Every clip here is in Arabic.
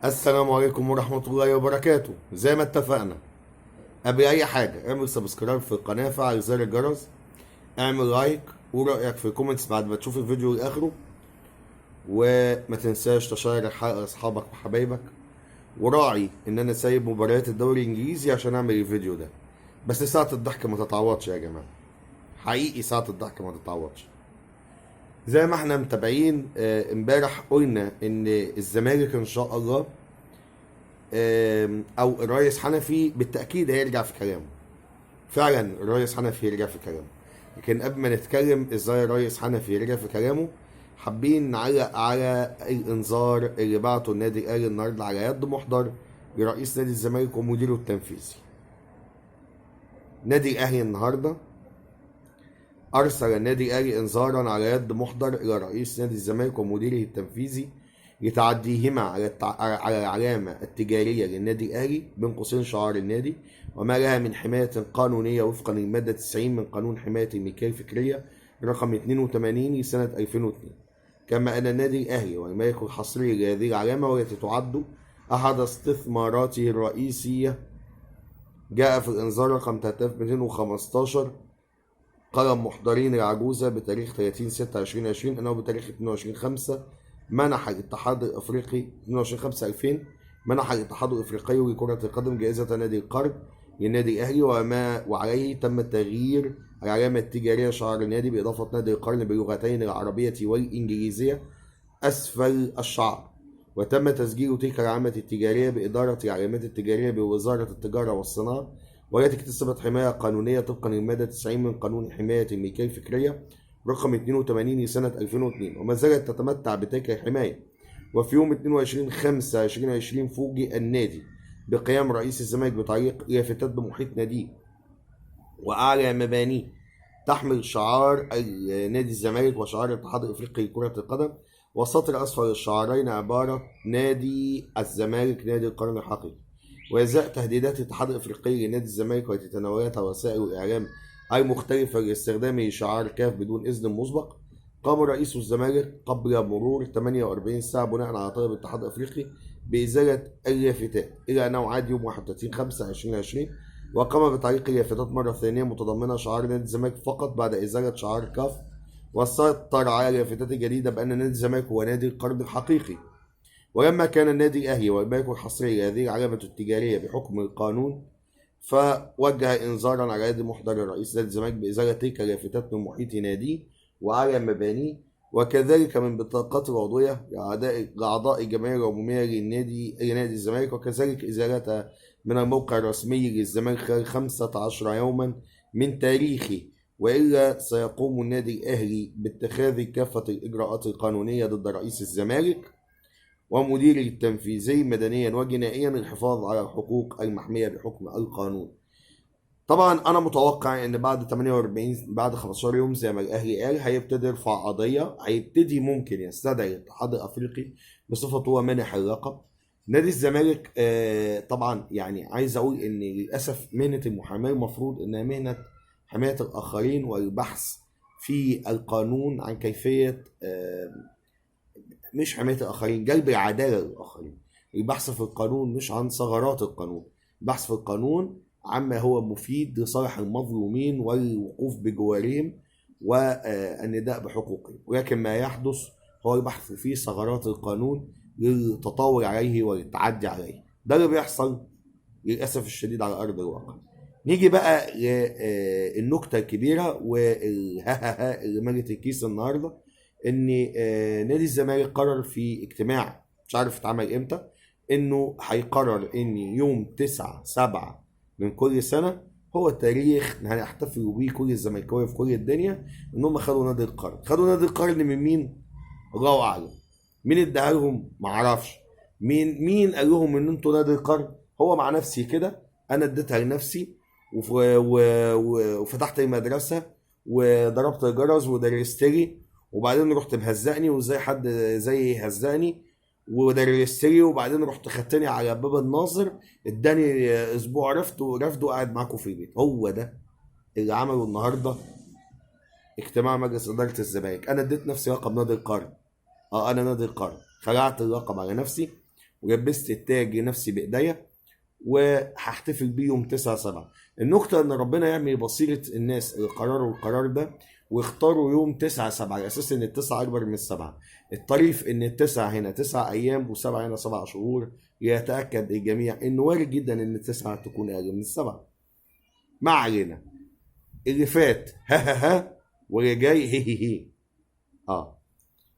السلام عليكم ورحمة الله وبركاته. زي ما اتفقنا، قبل أي حاجة اعمل سبسكرايب في القناة، فعل زر الجرس، اعمل لايك ورأيك في الكومنتس بعد ما تشوف الفيديو لآخره، وما تنساش تشير الحلقة لأصحابك وحبايبك. وراعي إن أنا سايب مباريات الدوري الإنجليزي عشان أعمل الفيديو ده، بس ساعة الضحك ما تتعوضش يا جماعة، حقيقي ساعة الضحك ما تتعوضش. زي ما احنا متابعين امبارح قلنا إن الزمالك إن شاء الله او الريس حنفي بالتاكيد هيرجع في كلامه. فعلا الريس حنفي يرجع في كلامه، لكن قبل ما نتكلم ازاي الريس حنفي يرجع في كلامه، حابين نعلق على الانذار اللي بعته النادي الاهلي النهارده على يد محضر لرئيس نادي الزمالك ومديره التنفيذي. نادي الاهلي النهارده ارسل النادي الاهلي انذارا على يد محضر الى رئيس نادي الزمالك ومديره التنفيذي لتعديهما على العلامة التجارية للنادي الأهلي بين قوسين شعار النادي، وما لها من حماية قانونية وفقا للمادة 90 من قانون حماية الملكية الفكرية رقم 82 لسنة 2002. كما أن النادي الأهلي والمالك الحصري لهذه العلامة والتي تعد أحد استثماراته الرئيسية جاء في الإنذار رقم 3215 قلم محضرين العجوزة بتاريخ 30/6/2020 أنه بتاريخ 22/5 منح الاتحاد الافريقي 22/5/2000 منح الاتحاد الافريقي لكرة القدم جائزة نادي القرن للنادي الاهلي، وعليه تم تغيير العلامة التجارية شعار النادي بإضافة نادي القرن باللغتين العربية والإنجليزية أسفل الشعار، وتم تسجيل تلك العلامة التجارية بإدارة العلامات التجارية بوزارة التجارة والصناعة، والتي اكتسبت حماية قانونية طبقا للمادة 90 من قانون حماية الملكية الفكرية رقم 82 لسنة 2002، وما زالت تتمتع بتلك الحماية. وفي يوم 22/5/2020 فوجئ النادي بقيام رئيس الزمالك بتعليق لافتات بمحيط ناديه وأعلى مبانيه تحمل شعار نادي الزمالك وشعار الاتحاد الافريقي لكرة القدم، وسطر اسفل الشعارين عبارة نادي الزمالك نادي القرن الحقيقي. وإزاء تهديدات الاتحاد الافريقي لنادي الزمالك والتي تناولتها وسائل الاعلام المختلفة لاستخدام شعار كاف بدون اذن مسبق، قام رئيس الزمالك قبل مرور 48 ساعة بناء على طلب الاتحاد الافريقي بإزالة اللافتات إلى أنه عاد يوم 31/5/2020، وقام بتعليق اللافتات مرة ثانية متضمنة شعار نادي الزمالك فقط بعد إزالة شعار كاف، وسيطر على اللافتات الجديدة بأن نادي الزمالك هو نادي القرن الحقيقي. ولما كان النادي الأهلي والمالك الحصري لهذه العلامة التجارية بحكم القانون، فوجه إنذارا على يد محضر رئيس نادي الزمالك بإزالة تلك اللافتات من محيط ناديه وعلى مبانيه، وكذلك من بطاقات العضوية لأعضاء الجمعية العمومية لنادي الزمالك، وكذلك إزالتها من الموقع الرسمي للزمالك خلال 15 يوما من تاريخه، وإلا سيقوم النادي الأهلي باتخاذ كافة الإجراءات القانونية ضد رئيس الزمالك ومديره التنفيذي مدنيا وجنائيا للحفاظ على الحقوق المحمية بحكم القانون. طبعا انا متوقع ان بعد 15 يوم زي ما الاهلي قال هيبتدي يرفع قضيه، هيبتدي ممكن يستدعي الاتحاد الافريقي بصفته هو مانح اللقب. نادي الزمالك طبعا يعني عايز اقول ان للاسف مهنه المحاماه المفروض انها مهنه حمايه الاخرين والبحث في القانون عن كيفيه مش حمايه الاخرين، جلب العداله للاخرين. البحث في القانون مش عن ثغرات القانون، البحث في القانون عما هو مفيد لصالح المظلومين والوقوف بجوارهم والنداء بحقوقهم، ولكن ما يحدث هو البحث في ثغرات القانون للتطاول عليه والتعدي عليه. ده اللي بيحصل للأسف الشديد على أرض الواقع. نيجي بقى للنكتة الكبيرة والهاهاها اللي ملت الكيس النهاردة، إن نادي الزمالك قرر في اجتماع مش عارف اتعمل إمتى إنه هيقرر إن يوم 9/7 من كل سنة هو التاريخ هنحتفلوا بيه كل الزملكاويه في كل الدنيا انهم خدوا نادي القرن. خدوا نادي القرن من مين؟ الله اعلم. مين اداها لهم؟ معرفش. مين قال لهم ان انتوا نادي القرن؟ هو مع نفسي كده، انا اديتها لنفسي وفتحت المدرسه وضربت الجرس ودرست لي، وبعدين رحت مهزقني وازاي حد زي هزقني ودرست لي، وبعدين رحت خدتني على باب الناظر اداني اسبوع رفض وقاعد معاكم في البيت. هو ده اللي عمله النهارده اجتماع مجلس اداره الزمالك. انا اديت نفسي لقب نادي القرن، انا نادي القرن، خلعت اللقب على نفسي ولبست التاج لنفسي بايديا، وهحتفل بيه يوم 9/7. النقطة إن ربنا يعمل بصيرة الناس اللي قرروا القرار ده واختاروا يوم 9/7 على أساس إن التسعة أكبر من السبعة. الطريف إن التسعة هنا 9 أيام وسبعة هنا 7 شهور، يتأكد الجميع إنه وارد جدا إن التسعة تكون أقل من السبعة. ما علينا. اللي فات ها ها ها، واللي جاي هي هي هي.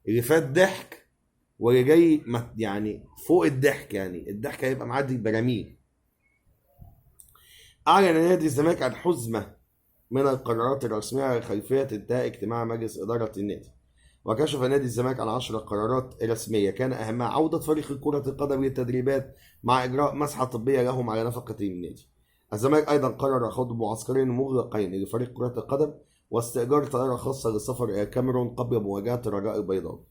اللي فات ضحك، واللي جاي يعني فوق الضحك، يعني الضحك هيبقى معدي البراميل. أعلن نادي الزمالك عن حزمة من القرارات الرسمية على خلفية انتهاء اجتماع مجلس إدارة النادي. وكشف نادي الزمالك عن 10 قرارات رسمية كان أهمها عودة فريق كرة القدم للتدريبات مع إجراء مسحة طبية لهم على نفقة النادي. الزمالك أيضا قرر خوض معسكرين مغلقين لفريق كرة القدم واستئجار طائرة خاصة للسفر إلى الكاميرون قبل مواجهة الرجاء البيضاوي.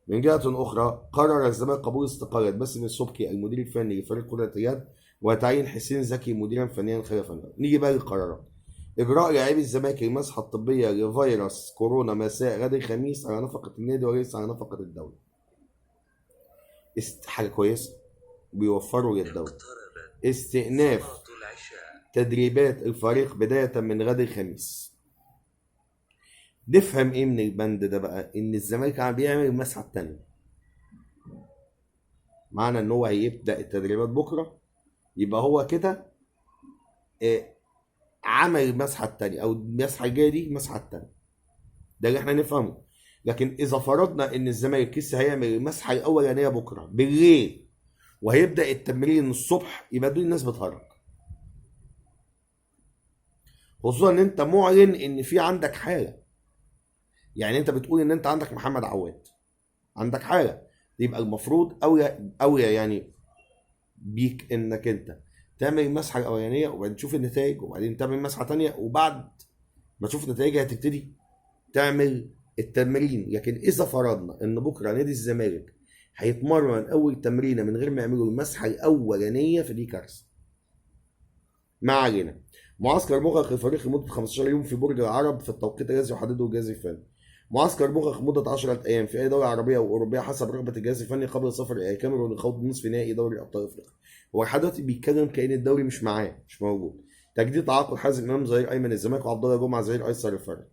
من جهة أخرى قرر الزمالك قبول استقالة باسم السبكي المدير الفني لفريق كرة اليد وتعيين حسين زكي مديرا فنيا خلفا. نيجي بقى للقرارات. إجراء لاعبي الزمالك المسحة الطبية لفيروس كورونا مساء غد الخميس على نفقة النادي وليس على نفقة الدولة. حاجة كويسة، بيوفروا للدولة. استئناف تدريبات الفريق بداية من غد الخميس. نفهم ايه من البند ده بقى؟ ان الزمالك عم بيعمل المسحة التانية، معنى ان هو هيبدأ التدريبات بكرة، يبقى هو كده عمل المسحة التانية، او المسحة الجاية دي المسحة التانية. ده اللي احنا نفهمه. لكن اذا فرضنا ان الزمالك لسه هيعمل المسحة الاولانية بكرة بالليل وهيبدأ التمرين الصبح، يبقى دول الناس بتهرج. خصوصا ان انت معلن ان في عندك حالة، يعني انت بتقول ان انت عندك محمد عواد، عندك حالة، يبقى المفروض اولى يعني بيك انك انت تعمل المسحة الاولانية وبعدين تشوف النتائج وبعدين تعمل مسحة تانية، وبعد ما تشوف النتائج هتبتدي تعمل التمرين. لكن اذا فرضنا ان بكره نادي الزمالك هيتمرن اول تمرينه من غير ما يعملوا المسحه الاولانيه، فدي كارثه. ما علينا. معسكر مغلق للفريق لمده 15 يوم في برج العرب في التوقيت الذي يحدده الجهاز الفني. معسكر مغلق لمده 10 ايام في اي دوله عربيه او اوروبيه حسب رغبه الجهاز الفني قبل السفر الى الكاميرون لخوض نصف نهائي دوري ابطال افريقيا. هو لحد دلوقتي بيتكلم كأن الدوري مش معاه، مش موجود. تجديد تعاقد حازم امام ظهير ايمن الزمالك وعبد الله جمعه ظهير ايسر الفريق.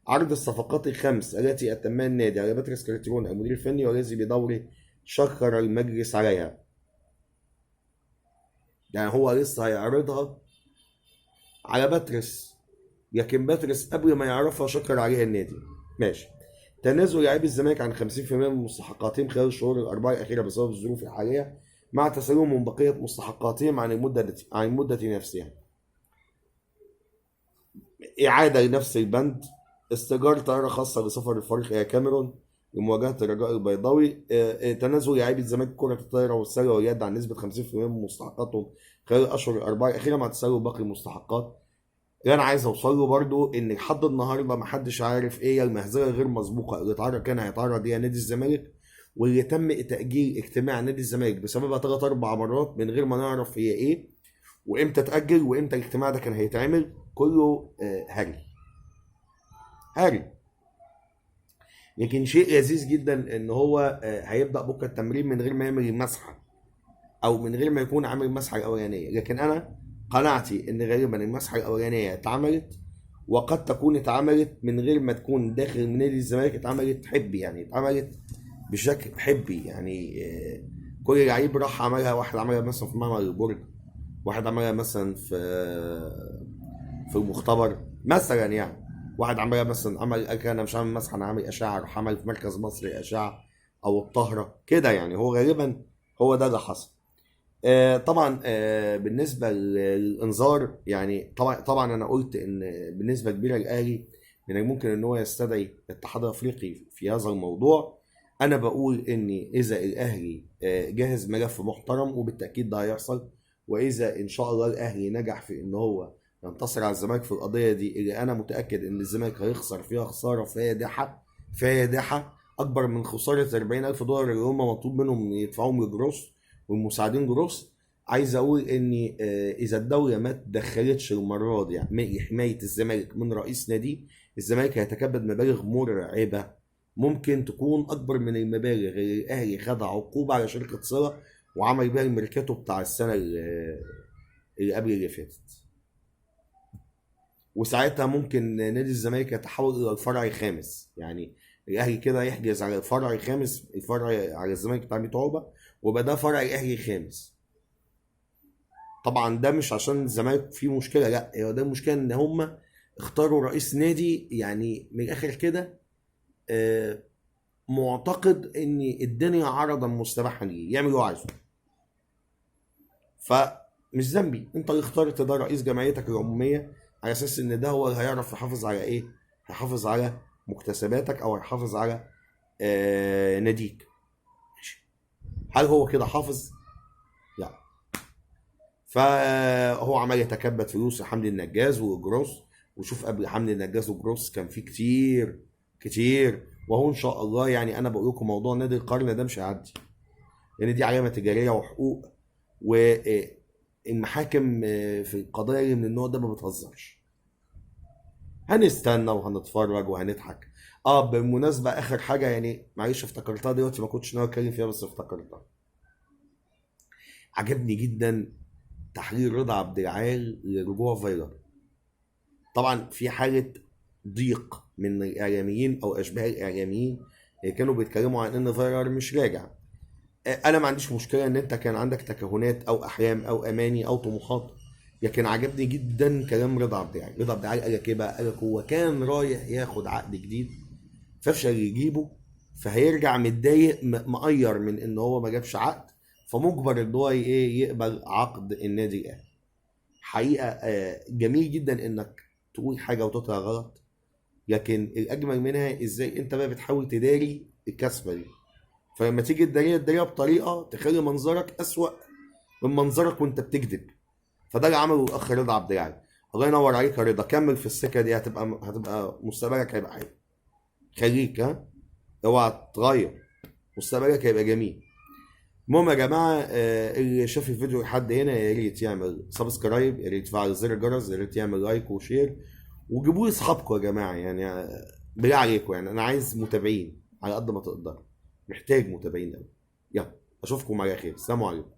عرض الصفقات الخمس التي أتمها النادي على باتريس كارتيرون المدير الفني والذي بدوره شكر المجلس عليها. يعني هو لسه هيعرضها على باتريس، لكن باتريس قبل ما يعرفها شكر عليها النادي. ماشي. تنازل لاعبي الزمالك عن 50% من مستحقاتهم خلال الشهور الأربعة الأخيرة بسبب الظروف الحالية، مع تسليمهم من بقية مستحقاتهم عن المدة نفسها. إعادة لنفس البند. استئجار طائرة خاصة لسفر الفريق إلى الكاميرون لمواجهة الرجاء البيضاوي. تنازل لاعبي الزمالك كرة الطائرة والسلة واليد عن نسبة 50% من مستحقاتهم خلال الأشهر الأربعة الأخيرة مع تسلم باقي المستحقات. اللي أنا عايز أوصل له برضو إن لحد النهاردة محدش عارف إيه المهزلة غير مسبوقة اللي كان هيتعرض ليها نادي الزمالك، واللي تم تأجيل اجتماع نادي الزمالك بسببها 3-4 مرات من غير ما نعرف هي إيه وإمتى تأجل وإمتى الاجتماع ده كان هيتعمل. كله هاري. لكن شيء لذيذ جدا ان هو هيبدا بكره التمرين من غير ما يعمل المسحه او من غير ما يكون عامل المسحه الاولانيه. لكن انا قناعتي ان غالبا المسحه الاولانيه اتعملت، وقد تكون اتعملت من غير ما تكون داخل من نادي الزمالك، اتعملت حبي، يعني اتعملت بشكل حبي. يعني كل لعيب راح عملها، واحد عملها مثلا في معمل البرج، واحد عملها مثلا في المختبر مثلا، يعني واحد عمل مثلا قال انا مش عامل مسح، انا عامل اشعه، راح عمل في مركز مصري اشعه او الطهره كده. يعني هو غالبا هو ده اللي حصل. طبعا بالنسبه للانذار، يعني طبعا انا قلت ان بالنسبه كبيره الاهلي من الممكن ان هو يستدعي الاتحاد الافريقي في هذا الموضوع. انا بقول ان اذا الاهلي جهز ملف محترم وبالتاكيد ده هيحصل، واذا ان شاء الله الاهلي نجح في ان هو ينتصر على الزمالك في القضيه دي اللي انا متاكد ان الزمالك هيخسر فيها خساره فادحه اكبر من خساره 40,000 دولار اللي هم مطلوب منهم يدفعوهم لجروس والمساعدين جروس. عايز اقول ان اذا الدوله ما تدخلتش المره دي يعني حمايه الزمالك من رئيس نادي، الزمالك هيتكبد مبالغ مرعبه ممكن تكون اكبر من المبالغ اللي الاهلي خدها عقوبه على شركه صله وعمل بيها الميركاتو بتاع السنه اللي قبل اللي فاتت. وساعتها ممكن نادي الزمالك يتحول الى الفرع الخامس، يعني الاهلي كده يحجز على الفرع الخامس، الفرع على الزمالك بتاع 100 عقبه، ويبقى ده فرع الاهلي الخامس. طبعا ده مش عشان الزمالك فيه مشكله، لا، هو ده المشكله ان هم اختاروا رئيس نادي يعني من الاخر كده معتقد ان الدنيا عرضا مستباحا ليه يعمل اللي هو عايزه. فمش ذنبي، انت اللي اخترت ده رئيس جمعيتك العموميه على اساس ان ده هو اللي هيعرف يحافظ على ايه؟ هيحافظ على مكتسباتك او هيحافظ على ناديك. هل هو كده حافظ؟ لا. فهو عمال يتكبد فلوس حمدي النجاز وجروس، وشوف قبل حمدي النجاز وجروس كان في كتير كتير. وهو ان شاء الله يعني انا بقول لكم موضوع نادي القرن ده مش هيعدي، لان يعني دي علامه تجاريه وحقوق، والمحاكم في القضايا اللي من النوع ده ما بتهزرش. هنستنى وهنتفرج وهنضحك. بالمناسبه اخر حاجه يعني معلش افتكرتها دلوقتي، ما كنتش ناوي اتكلم فيها بس افتكرتها. عجبني جدا تحرير رضا عبد العال لرجوع فايلر. طبعا في حاله ضيق من الاعلاميين او اشباه الاعلاميين كانوا بيتكلموا عن ان فايلر مش راجع. انا ما عنديش مشكله ان انت كان عندك تكهنات او احلام او اماني او طموحات، لكن عجبني جدا كلام رضا عبد العال. رضا عبد العال قال لك ايه بقى؟ قال لك هو كان رايح ياخد عقد جديد ففشل يجيبه، فهيرجع متضايق مقير من ان هو ما جابش عقد، فمجبر ان هو ايه يقبل عقد النادي الاهلي. حقيقه جميل جدا انك تقول حاجه وتطلع غلط، لكن الاجمل منها ازاي انت بقى بتحاول تداري الكسبه دي. فلما تيجي تداريها بطريقه تخلي منظرك اسوأ من منظرك وانت بتكذب. فده اللي عمله الاخ رضا عبد العال. الله ينور عليك يا رضا، كمل في السكه دي، هتبقى مستقبلك هيبقى حلو. خليك اوعى تغير، مستقبلك هيبقى جميل. المهم يا جماعه اللي شاف الفيديو لحد هنا يا ريت يعمل سبسكرايب، يا ريت يفعل زر الجرس، يا ريت يعمل لايك وشير، وجيبوا لي اصحابكم يا جماعه يعني بالله عليكم، يعني انا عايز متابعين على قد ما تقدر، محتاج متابعين قوي. يلا اشوفكم على خير، السلام عليكم.